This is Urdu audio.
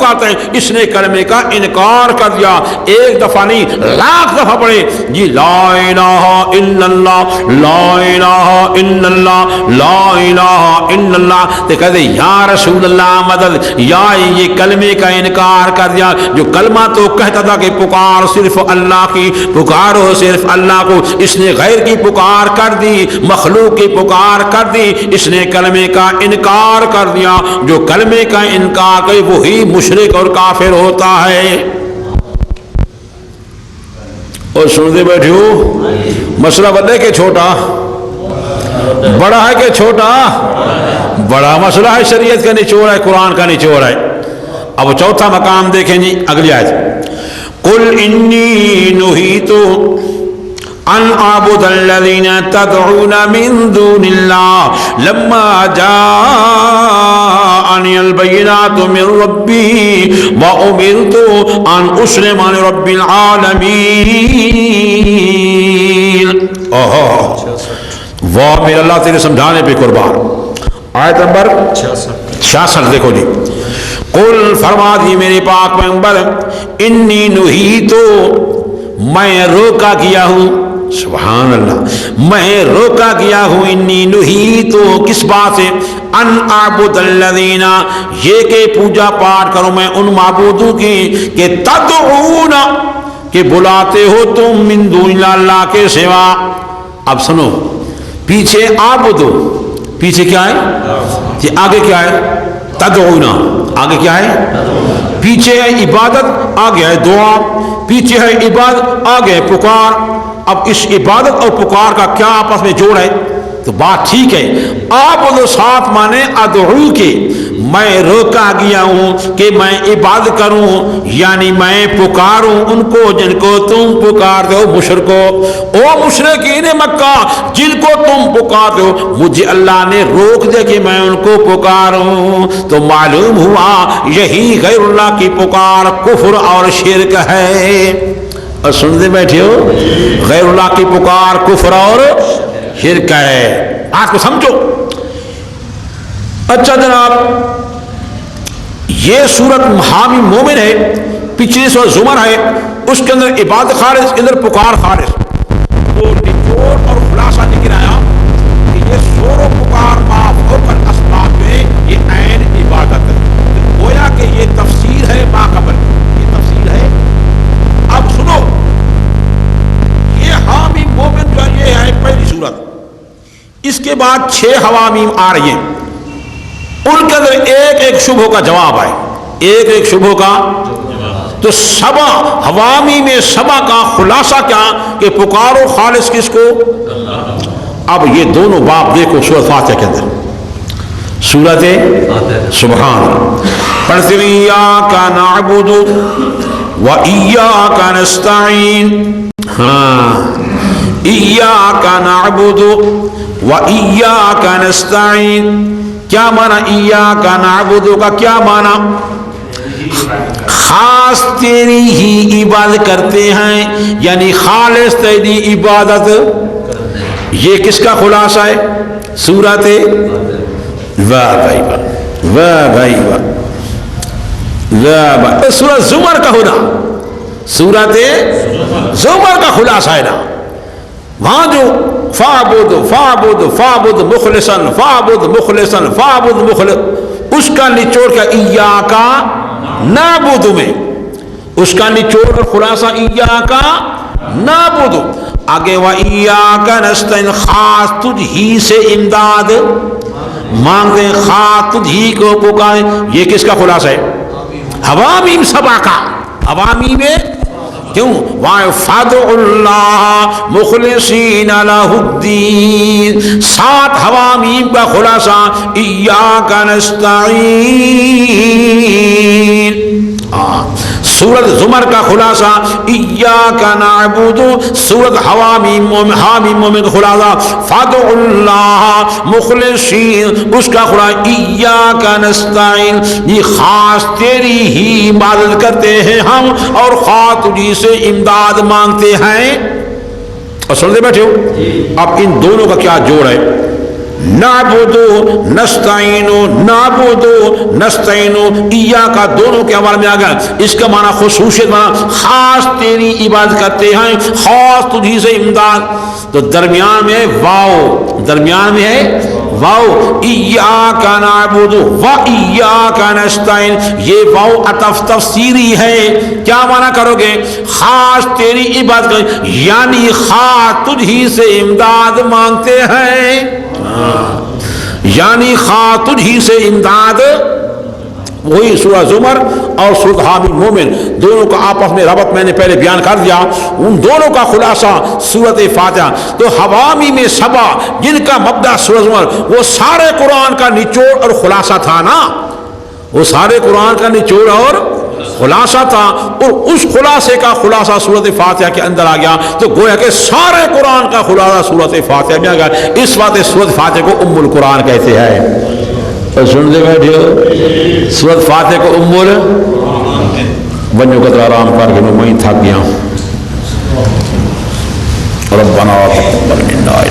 پکارتے ہیں، اس نے کلمے کا انکار کر دیا۔ ایک دفعہ نہیں، لاکھ دفعہ پڑھے جی، لا الہ الا اللہ، لا الہ الا اللہ، لا الہ الا اللہ، تو کہتے یا رسول اللہ مدد، یا یہ کلمے کا انکار کر دیا، جو کلمہ تو کہتا تھا کہ پکار صرف اللہ کی، پکارو صرف اللہ کو، اس نے غیر کی پکار کر دی، مخلوق کی پکار کر دی، اس نے کلمے کا انکار کر دیا۔ جو کلمے کا انکار کرے وہی مشرک اور کافر ہوتا ہے۔ اور سنتے بیٹھے ہو، مسئلہ بڑا ہے کہ چھوٹا؟ بڑا ہے کہ چھوٹا؟ بڑا مسئلہ ہے، شریعت کا نچوڑ ہے، قرآن کا نچوڑ ہے۔ اب چوتھا مقام دیکھیں جی، اگلی آیت، قل انی نہیت ان اعبد الذین تدعون من دون اللہ لما جاءنی البینات من ربی وامرت ان اسلم لرب العالمین۔ واہ میرے اللہ تیرے سمجھانے پہ قربان۔ آیت نمبر 66 دیکھو جی، قل فرما دی میرے پاک پیغمبر، انی نہیتو، میں روکا گیا ہوں، سبحان اللہ، میں روکا گیا ہوں، انی نہیتو، کس بات سے؟ ان اعبد الذین، یہ کہ پوجا پاٹ کروں میں ان معبودوں کی کہ تدعون، کہ بلاتے ہو تم، من دون اللہ کے سوا۔ اب سنو، پیچھے عابدو، پیچھے کیا ہے یہ، آگے کیا ہے؟ تدعونا، آگے کیا ہے؟ پیچھے ہے عبادت، آگے ہے دعا، پیچھے ہے عبادت، آگے ہے پکار۔ اب اس عبادت اور پکار کا کیا آپس میں جوڑ ہے؟ تو بات ٹھیک ہے، آپ وہ ساتھ مانے ادعو کے، میں روکا گیا ہوں کہ میں عبادت کروں، یعنی میں پکاروں ان کو جن کو تم پکارتے ہو، مشرکو، او مشرکین مکہ جن کو تم پکارتے ہو، مجھے اللہ نے روک دیا کہ میں ان کو پکاروں۔ تو معلوم ہوا یہی غیر اللہ کی پکار کفر اور شرک ہے۔ اور سنتے بیٹھے ہو، غیر اللہ کی پکار کفر اور شرک ہے۔ آج کو سمجھو۔ اچھا جناب، یہ سورت حامی مومن ہے، پچھلی سورت زمر ہے، اس کے اندر عبادت خالص، اس کے اندر پکار خالص۔ تو نچوڑ اور خلاصہ نکل آیا کہ یہ شور و پکار فوق الاسباب میں یہ عین عبادت ہے۔ گویا کہ یہ تفسیر ہے ما قبل، یہ تفسیر ہے۔ اب سنو، یہ حامی مومن جو یہ ہے پہلی سورت، اس کے بعد 6 حوامیم آ رہی ہیں، ان کے اندر ایک ایک شبہ کا جواب ہے، ایک ایک شبہ کا۔ تو سبا حوامی میں سبا کا خلاصہ کیا کہ پکارو خالص کس کو؟ اب یہ دونوں باب دیکھو سورۃ فاتحہ کے اندر، سورۃ سبحان، پڑھتے ہیں ایاک نعبد و ایاک نستعین۔ ہاں، ایاک نعبد و ایاک نستعین، کیا معنی ایاک نعبد کا؟ کیا معنی؟ خاص تیری ہی عبادت کرتے ہیں، یعنی خالص تیری عبادت۔ یہ کس کا خلاصہ ہے؟ سورت، واہ بھائی واہ، واہ بھائی واہ، واہ بھائی، سورت زمر کا ہونا، سورت زمر کا خلاصہ ہے نا۔ وہاں جو فاعبد فاعبد فاعبد مخلصا فاعبد مخلصا فاعبد مخلص، اس کا نچوڑ کا ایاک نعبد میں، اس کا نچوڑ اور خلاصہ ایاک نعبد۔ آگے و ایاک نستعین، خاص تجھ ہی سے امداد مانگتے ہیں، خاص تجھ ہی کو پکاریں۔ یہ کس کا خلاصہ ہے؟ حوامیم سبا کا۔ حوامیم میں کیوں؟ وَفَادُعُ اللَّهَ مُخْلِصِينَ لَهُ الدِّينَ، 7 حوامیم کا خلاصہ ایاک نستعین۔ سورت زمر کا خلاصہ ایاک نعبد، سورت حوامیم مومن کا خلاصہ فَادُعُ اللَّهَ مُخْلِصِينَ، اس کا خلاصہ ایاک نستعین، یہ خاص تیری ہی عبادت کرتے ہیں ہم اور خاص تجھی سے امداد مانگتے ہیں۔ اور سنتے بیٹھے ہو، اب ان دونوں کا کیا جوڑ ہے؟ نعبدو نستعینو نعبدو نستعینو ایاکا دونوں کے حوالے میں آ گیا. اس کا معنی خصوصیت معنی خاص تیری عبادت کرتے ہیں, خاص تجھی سے امداد. تو درمیان میں واو, درمیان میں ہے واو, ایاکا نعبدو و ایاکا نستعین. یہ واو عطف تفسیری ہے. کیا معنی کرو گے؟ خاص تیری عبادت کریں, یعنی خاص تجھی سے امداد مانگتے ہیں, یعنی خاص تجھی سے امداد. وہی سورہ زمر اور سورہ حامیم مومن دونوں کا آپس میں ربط میں نے پہلے بیان کر دیا. ان دونوں کا خلاصہ سورۃ فاتحہ. تو حوامی میں سبا جن کا مبدأ سورہ زمر وہ سارے قرآن کا نچوڑ اور خلاصہ تھا نا, وہ سارے قرآن کا نچوڑ اور خلاصہ تھا, اور اس خلاصے کا خلاصہ سورۃ فاتحہ کے اندر آ گیا. تو گویا کہ سارے قرآن کا خلاصہ سورۃ فاتحہ میں آ گیا. اس بات سورۃ فاتحہ کو ام القرآن کہتے ہیں. اور سن دے بیٹھے ہو سورۃ فاتحہ کو ام بنو قدر آرام کر کے میں تھک گیا. ربنا تقبل منا